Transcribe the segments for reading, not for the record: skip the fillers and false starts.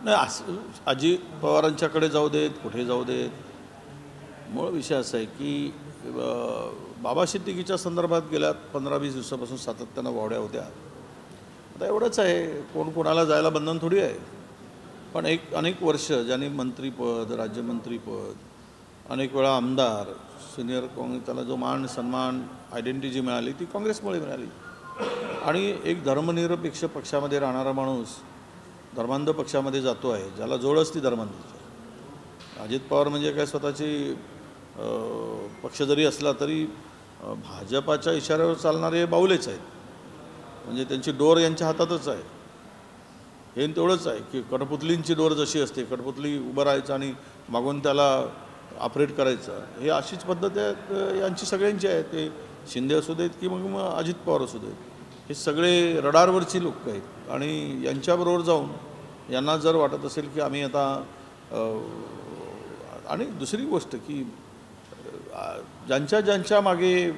नाही अजित पवारांच्याकडे जाऊ देत, कुठे जाऊ देत, मूळ विषय असा आहे की बाबा सिद्दीकीच्या संदर्भात गेल्या 15-20 दिवसापासून सातत्यानं वावड्या होत्या. आता एवढंच आहे, कोण कोणाला जायला बंधन थोडी आहे. पण अनेक वर्ष ज्यांनी मंत्रीपद, राज्यमंत्रीपद, अनेक वेळा आमदार, सिनियर काँग्रेस, त्याला जो मान सन्मान आयडेंटिटी मिळाली ती काँग्रेसमुळे मिळाली. आणि एक धर्मनिरपेक्ष पक्षामध्ये राहणारा माणूस धर्मांध पक्षामध्ये जातो आहे, ज्याला जोड असती धर्मांधीची. अजित पवार म्हणजे काय स्वतःची पक्ष जरी असला तरी भाजपाच्या इशाऱ्यावर चालणारे बाहुलेच आहेत. म्हणजे त्यांची डोर यांच्या हातातच आहे. हे तेवढंच आहे की कठपुतलींची डोर जशी असते, कठपुतली उभं राहायचं आणि मागून त्याला ऑपरेट करायचं, हे अशीच पद्धत आहे यांची सगळ्यांची आहे. ते शिंदे असू देत की मग अजित पवार असू देत, हे सगळे रडारवरची लोक आहेत. आणि यांच्याबरोबर जाऊन यांना जर वाटत असेल की आम्ही आता आणि दुसरी गोष्ट की ज्यांच्या मागे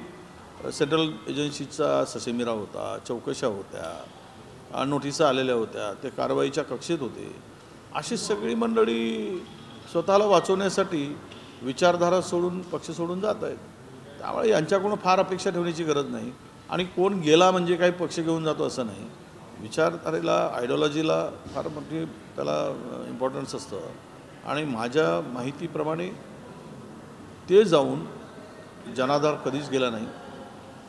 सेंट्रल एजन्सीचा ससेमिरा होता, चौकशा होत्या, नोटिसा आलेल्या होत्या, ते कारवाईच्या कक्षेत होते, अशी सगळी मंडळी स्वतःला वाचवण्यासाठी विचारधारा सोडून पक्ष सोडून जात आहेत. त्यामुळे यांच्याकडून फार अपेक्षा ठेवण्याची गरज नाही. आणि कोण गेला म्हणजे काही पक्ष घेऊन जातो असं नाही. विचारधारेला, आयडिओलॉजीला फार मोठी त्याला इम्पॉर्टन्स असतं. आणि माझ्या माहितीप्रमाणे ते जाऊन जनाधार कधीच गेला नाही.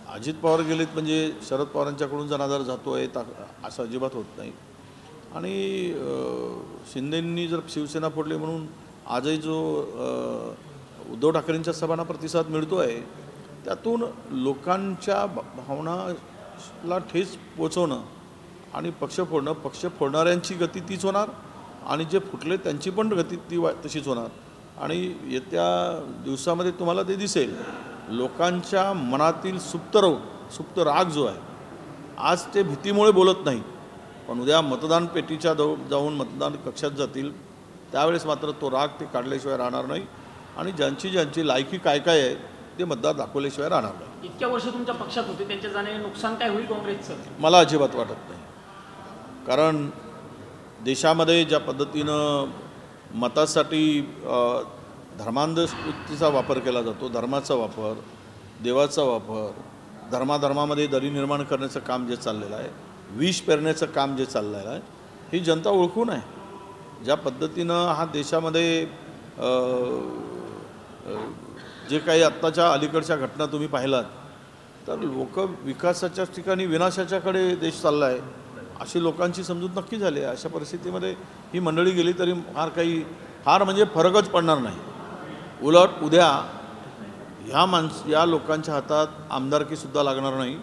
अजित पवार गेलेत म्हणजे शरद पवारांच्याकडून जनाधार जातो आहे असं अजिबात होत नाही. आणि शिंदेंनी जर शिवसेना फोडली म्हणून आजही जो उद्धव ठाकरेंच्या सभांना प्रतिसाद मिळतो आहे, त्यातून लोकांच्या भावनाला ठेच पोचवणं आणि पक्ष फोडणं, पक्ष फोडणाऱ्यांची गती तीच होणार आणि जे फुटले त्यांची पण गती तशीच होणार. आणि येत्या दिवसामध्ये तुम्हाला ते दिसेल, लोकांच्या मनातील सुप्त राग जो आहे, आज ते भीतीमुळे बोलत नाही, पण उद्या मतदान पेटीच्या जाऊन मतदान कक्षात जातील, त्यावेळेस मात्र तो राग ते काढल्याशिवाय राहणार नाही. आणि ज्यांची लायकी काय आहे ते मतदार दाखवल्याशिवाय राहणार नाही. इतक्या वर्ष तुमच्या पक्षात होते, त्यांच्या जाण्याने नुकसान काय होईल काँग्रेसचं? मला अजिबात वाटत नाही. कारण देशामध्ये ज्या पद्धतीनं मतासाठी धर्मांध वृत्तीचा वापर केला जातो, धर्माचा वापर, देवाचा वापर, धर्मामध्ये दरी निर्माण करण्याचं काम जे चाललेलं आहे, विष पेरण्याचं काम जे चाललेलं आहे, ही जनता ओळखून आहे. ज्या पद्धतीनं हा देशामध्ये जे काही आत्ताच्या अलीकडच्या घटना तुम्ही पाहिलात, तर लोक विकासाच्या ठिकाणी विनाशाच्याकडे देश चालला आहे अशी लोकांची समजूत नक्की झाली आहे. अशा परिस्थितीमध्ये ही मंडळी गेली तरी फार म्हणजे फरकच पडणार नाही. उलट उद्या या लोकांच्या हातात आमदारकीसुद्धा लागणार नाही,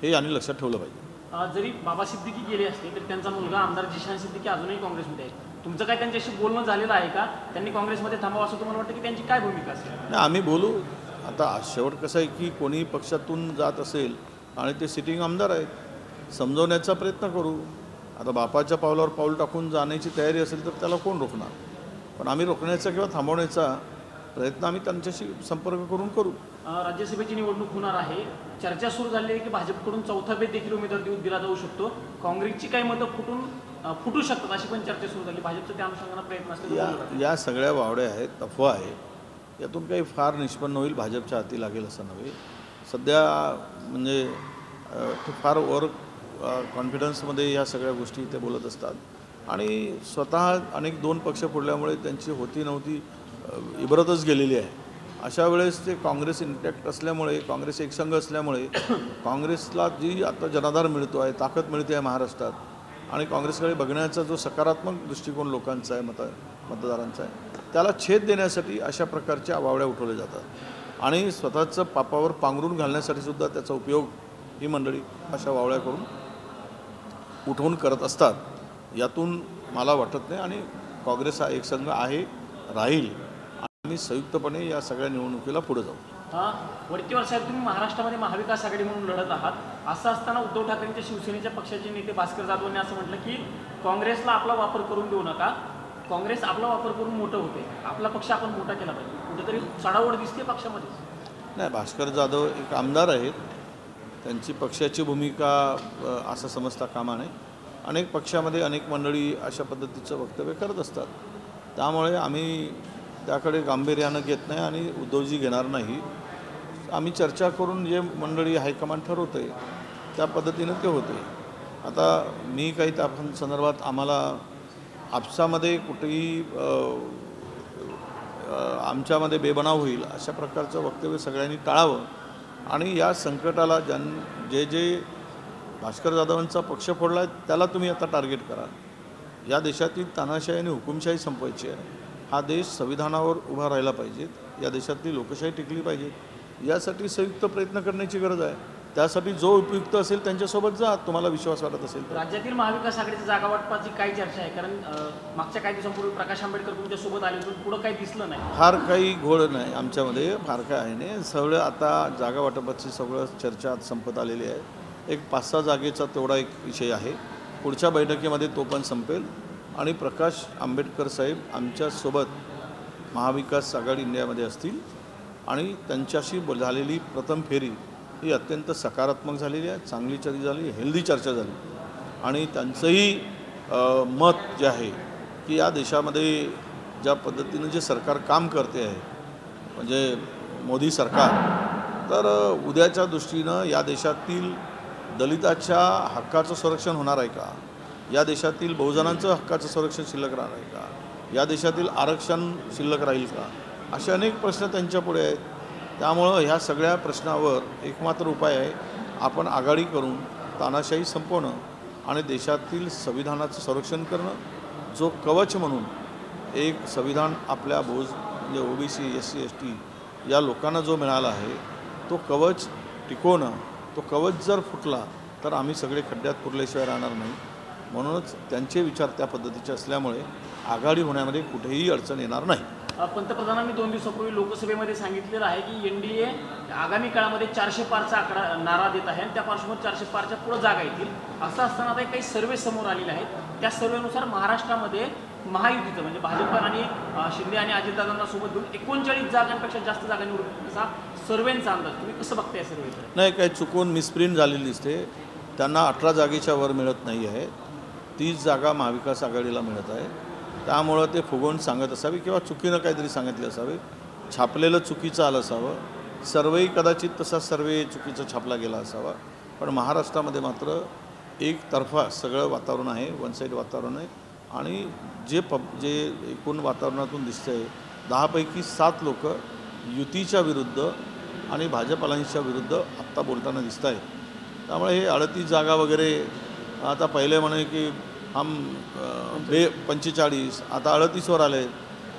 हे यांनी लक्षात ठेवलं पाहिजे. जरी बाबा सिद्दीकी गेले असते तरी त्यांचा मुलगा आमदार जिशान सिद्दीकी अजूनही काँग्रेसमध्ये आहे. तुमचं काय त्यांच्याशी बोलणं झालेलं आहे का? त्यांनी काँग्रेसमध्ये थांबावं असं तुम्हाला वाटतं की त्यांची काय भूमिका असेल? नाही, आम्ही बोलू. आता शेवट कसं आहे की कोणी पक्षातून जात असेल आणि ते सिटिंग आमदार आहेत, समजवण्याचा प्रयत्न करू. आता बापाच्या पावलावर पाऊल टाकून जाण्याची तयारी असेल तर त्याला कोण रोखणार? पण आम्ही रोखण्याचा किंवा थांबवण्याचा प्रयत्न आम्ही त्यांच्याशी संपर्क करून करू. राज्यसभेची निवडणूक होणार आहे, चर्चा सुरू झाली आहे की भाजपकडून चौथा बेत देखील उमेदवार दिला जाऊ शकतो. काँग्रेसची काही मतं फुटू शकतात अशी पण चर्चा सुरू झाली. भाजपचं त्या अनुषंगाने प्रयत्न असतील. या सगळ्या वावड्या आहेत, अफवा आहे. यातून काही फार निष्पन्न होईल, भाजपच्या हाती लागेल असं नव्हे. सध्या म्हणजे ते फार ओव्हर कॉन्फिडन्समध्ये या सगळ्या गोष्टी ते बोलत असतात. आणि स्वतः अनेक 2 पक्ष फोडल्यामुळे त्यांची होती नव्हती इबरतच गेलेली आहे. अशा वेळेस ते काँग्रेस इंटॅक्ट असल्यामुळे, काँग्रेस एकसंघ असल्यामुळे काँग्रेसला जी आता जनाधार मिळतो आहे, ताकद मिळते आहे महाराष्ट्रात, आणि काँग्रेसकडे बघण्याचा जो सकारात्मक दृष्टिकोन लोकांचा आहे, मतदारांचा आहे, त्याला छेद देण्यासाठी अशा प्रकारच्या वावड्या उठवल्या जातात. आणि स्वतःचं पापावर पांघरून घालण्यासाठी सुद्धा त्याचा उपयोग ही मंडळी अशा वावड्या करून उठवून करत असतात. यातून मला वाटत नाही. आणि काँग्रेस हा एकसंघ आहे, राहील. आम्ही संयुक्तपणे या सगळ्या निवडणुकीला पुढे जाऊ. वरतीवर साहेब, तुम्ही महाराष्ट्रामध्ये महाविकास आघाडी म्हणून लढत आहात. असं असताना उद्धव ठाकरेंच्या शिवसेनेच्या पक्षाचे नेते भास्कर जाधवांनी असं म्हटलं की काँग्रेसला आपला वापर करून देऊ नका, काँग्रेस आपला वापर करून मोठं होते, आपला पक्ष आपण मोठा केला पाहिजे. कुठेतरी चढाओढ दिसते पक्षामध्ये. नाही, भास्कर जाधव एक आमदार आहेत, त्यांची पक्षाची भूमिका असं समजता कामा नये. अनेक पक्षामध्ये अनेक मंडळी अशा पद्धतीचं वक्तव्य करत असतात. त्यामुळे आम्ही त्याकडे गांभीर्यानं घेत नाही आणि उद्धवजी घेणार नाही. आम्ही चर्चा करून जे मंडळी हायकमांड ठरवते त्या पद्धतीनं ते होते. आता मी काही त्या संदर्भात आम्हाला आपसामध्ये कुठेही आमच्यामध्ये बेबनाव होईल अशा प्रकारचं वक्तव्य सगळ्यांनी टाळावं आणि या संकटाला जे भास्कर जाधवांचा पक्ष फोडला आहे त्याला तुम्ही आता टार्गेट करा. या देशातील तानाशाही आणि हुकुमशाही संपवायची आहे. हा देश संविधानावर उभा राहिला पाहिजे. या देशातली लोकशाही टिकली पाहिजे. यासाठी संयुक्त प्रयत्न करण्याची गरज आहे. त्यासाठी जो उपयुक्त असेल त्यांच्यासोबत जा, तुम्हाला विश्वास वाटत असेल तर. राज्यातील महाविकास आघाडीची जागा वाटपाची काय चर्चा आहे? कारण मागच्या काही दिवसांपूर्वी प्रकाश आंबेडकर तुमच्यासोबत आले पण पुढं काही दिसलं नाही. फार काही घोळ नाही आमच्यामध्ये, फार काय आहे नाही. सगळं आता जागा वाटपाची सगळं चर्चा संपत आलेली आहे. एक 5-6 जागेचा तेवढा एक विषय आहे. पुढच्या बैठकीमध्ये तो पण संपेल आणि प्रकाश आंबेडकर साहेब आमच्यासोबत महाविकास आघाडी इंडियामध्ये असतील आणि त्यांच्याशी झालेली प्रथम फेरी ही अत्यंत सकारात्मक झालेली आहे. चांगली चर्चा झाली, हेल्दी चर्चा झाली आणि त्यांचंही मत जे आहे की या देशामध्ये ज्या पद्धतीनं जे सरकार काम करते आहे म्हणजे मोदी सरकार, तर उद्याच्या दृष्टीनं या देशातील दलिताच्या हक्काचं संरक्षण होणार आहे का? या देशातील बहुजनांचं हक्काचं संरक्षण शिल्लक राहणार आहे का? या देशातील आरक्षण शिल्लक राहील का? असे अनेक प्रश्न त्यांच्यापुढे आहेत. त्यामुळं ह्या सगळ्या प्रश्नावर एकमात्र उपाय आहे, आपण आघाडी करून तानाशाही संपवणं आणि देशातील संविधानाचं संरक्षण करणं. जो कवच म्हणून एक संविधान आपल्या म्हणजे OBC SC ST या लोकांना जो मिळाला आहे तो कवच टिकवणं. तो कवच जर फुटला तर आम्ही सगळे खड्ड्यात पुरल्याशिवाय राहणार नाही. म्हणूनच त्यांचे विचार त्या पद्धतीचे असल्यामुळे आघाडी होण्यामध्ये कुठेही अडचण येणार नाही. पंतप्रधानांनी 2 दिवसापूर्वी लोकसभेमध्ये सांगितलेलं आहे की NDA आगामी काळामध्ये 400 पारचा आकडा नारा देत आहे आणि त्या पार्श्वभूमीवर 400 पारच्या पुढे जागा येतील. असं असताना आता काही सर्वे समोर आलेले आहेत. त्या सर्वेनुसार महाराष्ट्रामध्ये महायुतीचं म्हणजे भाजप आणि शिंदे आणि अजितदादांना सोबत घेऊन 39 जागांपेक्षा जास्त जागा निवडून असा सर्वेंचा अंदाज. तुम्ही कसं बघताय सर्वेचं? नाही, काही चुकून मिसप्रिंट झालेली दिसते. त्यांना 18 जागेच्या वर मिळत नाही आहे. 30 जागा महाविकास आघाडीला मिळत आहे. त्यामुळं ते फुगवून सांगत असावे किंवा चुकीनं काहीतरी सांगितले असावे. छापलेलं चुकीचं आलं असावं. सर्वेही कदाचित तसा सर्वे चुकीचा छापला गेला असावा. पण महाराष्ट्रामध्ये मात्र एकतर्फा सगळं वातावरण आहे, वन साईड वातावरण आहे आणि जे एकूण वातावरणातून दिसतं आहे 10 पैकी 7 लोक युतीच्या विरुद्ध आणि भाजपालांच्या विरुद्ध आत्ता बोलताना दिसत आहेत. त्यामुळे हे 38 जागा वगैरे आता पहिले म्हणे की 45 आता 38वर आले.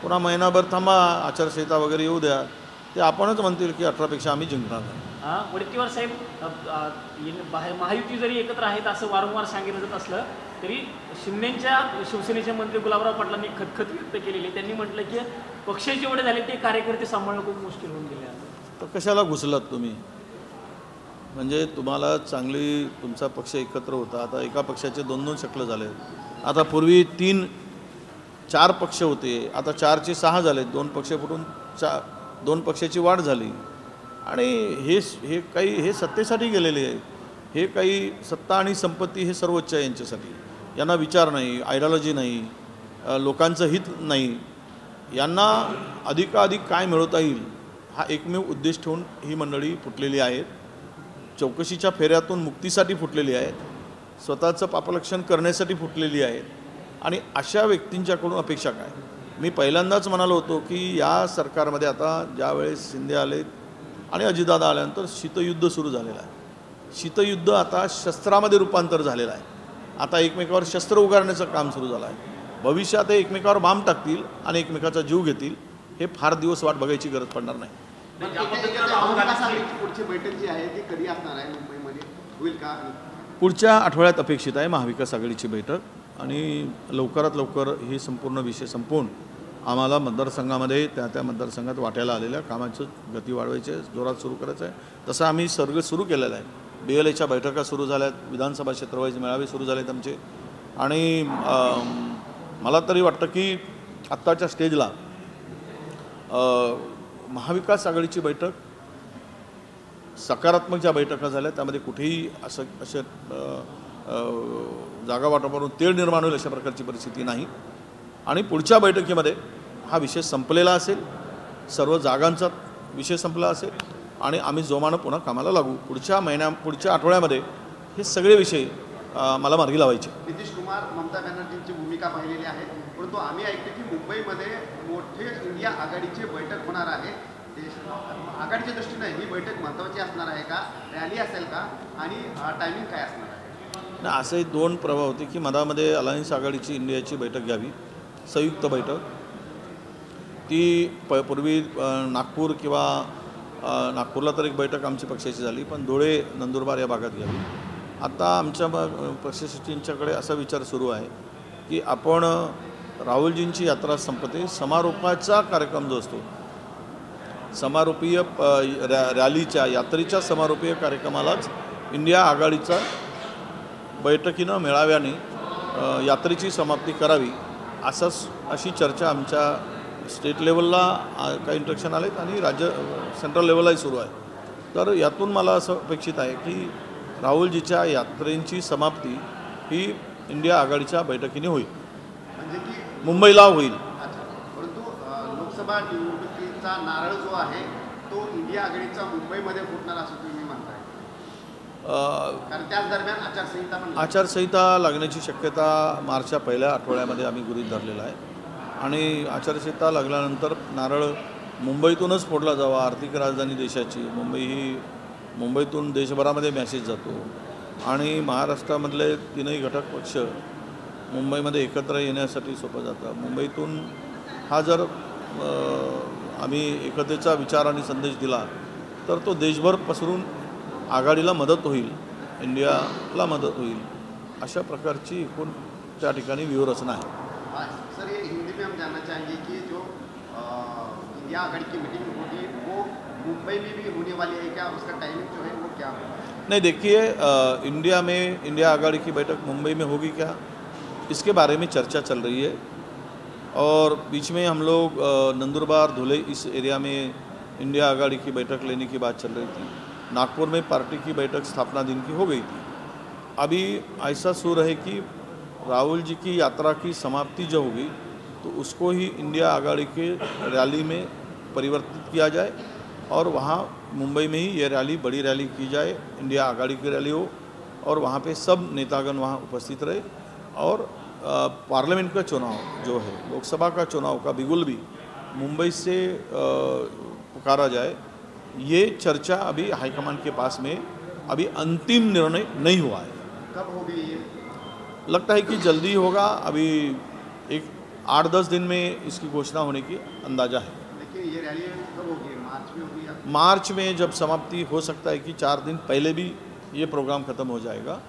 पुन्हा महिनाभर थांबा, आचारसंहिता वगैरे येऊ द्या, ते आपणच म्हणतील की 18पेक्षा आम्ही जिंकणार नाही. वडट्टीवार साहेब, महायुती जरी एकत्र आहेत असं वारंवार सांगितलं जात असलं तरी शिंदेच्या शिवसेनेचे मंत्री गुलाबराव पाटलांनी खतखत व्यक्त केलेली. त्यांनी म्हटलं की पक्ष जेवढे झाले ते कार्यकर्ते सांभाळणं खूप मुश्किल होऊन गेले. तर कशाला घुसलात तुम्ही? म्हणजे तुम्हाला चांगली तुमचा पक्ष एकत्र होता. आता एका पक्षाचे 2-2 शक्ल झाले. आता पूर्वी 3-4 पक्ष होते, आता 4चे 6 झाले. 2 पक्ष फुटून 2 पक्षाची वाढ झाली आणि हे सत्तेसाठी गेलेले आहे. हे काही सत्ता आणि संपत्ती हे सर्वोच्च आहे यांच्यासाठी. यांना विचार नाही, आयडिओलॉजी नाही, लोकांचं हित नाही. यांना अधिकाधिक काय मिळवता येईल हा एकमेव उद्देश ठेवून ही मंडळी फुटलेली आहेत. चौकशीच्या फेऱ्यातून मुक्तीसाठी फुटलेली आहेत, स्वतःचं पापलक्षण करण्यासाठी फुटलेली आहेत. आणि अशा व्यक्तींच्याकडून अपेक्षा काय? मी पहिल्यांदाच म्हणालो होतो की या सरकारमध्ये आता ज्यावेळेस शिंदे आले आणि अजितदादा आल्यानंतर शीतयुद्ध सुरू झालेलं आहे. शीतयुद्ध आता शस्त्रामध्ये रूपांतर झालेलं आहे. आता एकमेकावर शस्त्र उगारण्याचं काम सुरू झालं आहे. भविष्यात हे एकमेकावर बांब टाकतील आणि एकमेकाचा जीव घेतील. हे फार दिवस वाट बघायची गरज पडणार नाही. पुढची बैठक जी आहे ती कधी असणार आहे? मुंबईमध्ये होईल का? पुढच्या आठवड्यात अपेक्षित आहे महाविकास आघाडीची बैठक आणि लवकरात लवकर ही संपूर्ण विषय संपवून आम्हाला मतदारसंघामध्ये त्या मतदारसंघात वाट्याला आलेल्या कामाचं गती वाढवायची आहे, जोरात सुरू करायचं आहे. तसं आम्ही सर्व सुरू केलेलं आहे. BLAच्या बैठका सुरू झाल्यात, विधानसभा क्षेत्रवाईज मेळावे सुरू झालेत आमचे. आणि मला तरी वाटतं की आत्ताच्या स्टेजला महाविकास आघाडीची बैठक सकारात्मक ज्या बैठका झाल्या त्यामध्ये कुठेही असं जागा वाटपावरून तेढ निर्माण होईल अशा प्रकारची परिस्थिती नाही. आणि पुढच्या बैठकीमध्ये हा विषय संपलेला असेल, सर्व जागांचा विषय संपला असेल आणि आम्ही जोमानं पुन्हा कामाला लागू. पुढच्या आठवड्यामध्ये हे सगळे विषय मला मार्गी लावायचे. नितीश कुमार ममता बॅनर्जींची भूमिका पाहिलेली आहे, परंतु आम्ही ऐकतो की मुंबईमध्ये मोठे इंडिया आघाडीची बैठक होणार आहे. आघाडीच्या दृष्टीने ही बैठक महत्त्वाची असणार आहे का, रॅली असेल का आणि टायमिंग काय असणार आहे? नाही, असे दोन प्रभाव होते की मधामध्ये अलायन्स आघाडीची इंडियाची बैठक घ्यावी, संयुक्त बैठक. ती पूर्वी नागपूर किंवा नागपूरला तर एक बैठक आमची पक्षाची झाली, पण धुळे नंदुरबार या भागात घ्यावी. आता आमच्या पक्षश्रेष्ठींच्याकडे असा विचार सुरू आहे की आपण राहुलजींची यात्रा संपते, समारोपाचा कार्यक्रम जो असतो, समारोपीय रॅलीच्या यात्रेच्या समारोपीय कार्यक्रमालाच इंडिया आघाडीचा बैठकीनं मेळाव्याने यात्रेची समाप्ती करावी अशी चर्चा आमच्या स्टेट लेवलला काही इंट्रॅक्शन आलेत आणि सेंट्रल लेवललाही सुरू आहे. तर यातून मला असं अपेक्षित आहे की राहुलजीच्या यात्रेची समाप्ती ही इंडिया आघाडीच्या बैठकीने होईल, म्हणजे की मुंबईला होईल. परंतु लोकसभा निवडणुकीचा नारळ जो आहे तो इंडिया आघाडीचा मुंबईमध्ये फुटणार असं तुम्ही म्हणताय, कारण त्याच दरम्यान आचारसंहिता पण आचारसंहिता लागण्याची शक्यता मार्चच्या पहिल्या आठवड्यामध्ये आम्ही गृहीत धरलेला आहे. आणि आचारसंहिता लागल्यानंतर नारळ मुंबईतूनच फोडला जावा. आर्थिक राजधानी देशाची मुंबईतून देशभरामध्ये मेसेज जातो आणि महाराष्ट्रामधले तीनही घटक पक्ष मुंबईमध्ये एकत्र येण्यासाठी सोपं जातं. मुंबईतून हा जर आम्ही एकतेचा विचार आणि संदेश दिला तर तो देशभर पसरून आघाडीला मदत होईल, इंडियाला मदत होईल, अशा प्रकारची एकूण त्या ठिकाणी व्यूहरचना आहे. सर, ये हिंदी में हम जानना चाहेंगे कि जो इंडिया आघाड़ी की मीटिंग होगी वो मुंबई में भी होने वाली है क्या, उसका टाइमिंग जो है वो क्या होगा? नहीं, देखिए, इंडिया आघाड़ी की बैठक मुंबई में होगी क्या, इसके बारे में चर्चा चल रही है. और बीच में हम लोग नंदुरबार धुले इस एरिया में इंडिया आघाड़ी की बैठक लेने की बात चल रही थी. नागपुर में पार्टी की बैठक स्थापना दिन की हो गई थी. अभी ऐसा सूर है कि राहुल जी की यात्रा की समाप्ति जो होगी तो उसको ही इंडिया आघाड़ी के रैली में परिवर्तित किया जाए और वहाँ मुंबई में ही ये रैली, बड़ी रैली की जाए, इंडिया आघाड़ी की रैली हो और वहाँ पे सब नेतागण वहाँ उपस्थित रहे और पार्लियामेंट का चुनाव जो है, लोकसभा का चुनाव का बिगुल भी मुंबई से पुकारा जाए. ये चर्चा अभी हाईकमान के पास में अभी अंतिम निर्णय नहीं हुआ है. कब होगी ये? लगता है कि जल्दी होगा. अभी एक 8-10 दिन में इसकी घोषणा होने की अंदाज़ा है. लेकिन ये रैली कब होगी, मार्च में होगी या? मार्च में जब समाप्ति हो सकता है कि 4 दिन पहले भी ये प्रोग्राम ख़त्म हो जाएगा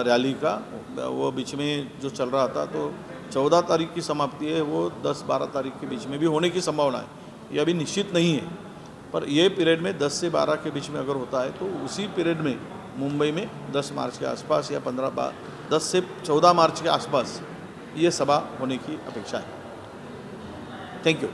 रैली का. वो बीच में जो चल रहा था तो 14 तारीख की समाप्ति है, वो 10-12 तारीख के बीच में भी होने की संभावना है. ये अभी निश्चित नहीं है, पर ये पीरियड में 10 से 12 के बीच में अगर होता है तो उसी पीरियड में मुंबई में 10 मार्च के आसपास या 10 से 14 मार्च के आसपास ये सभा होने की अपेक्षा है. Thank you.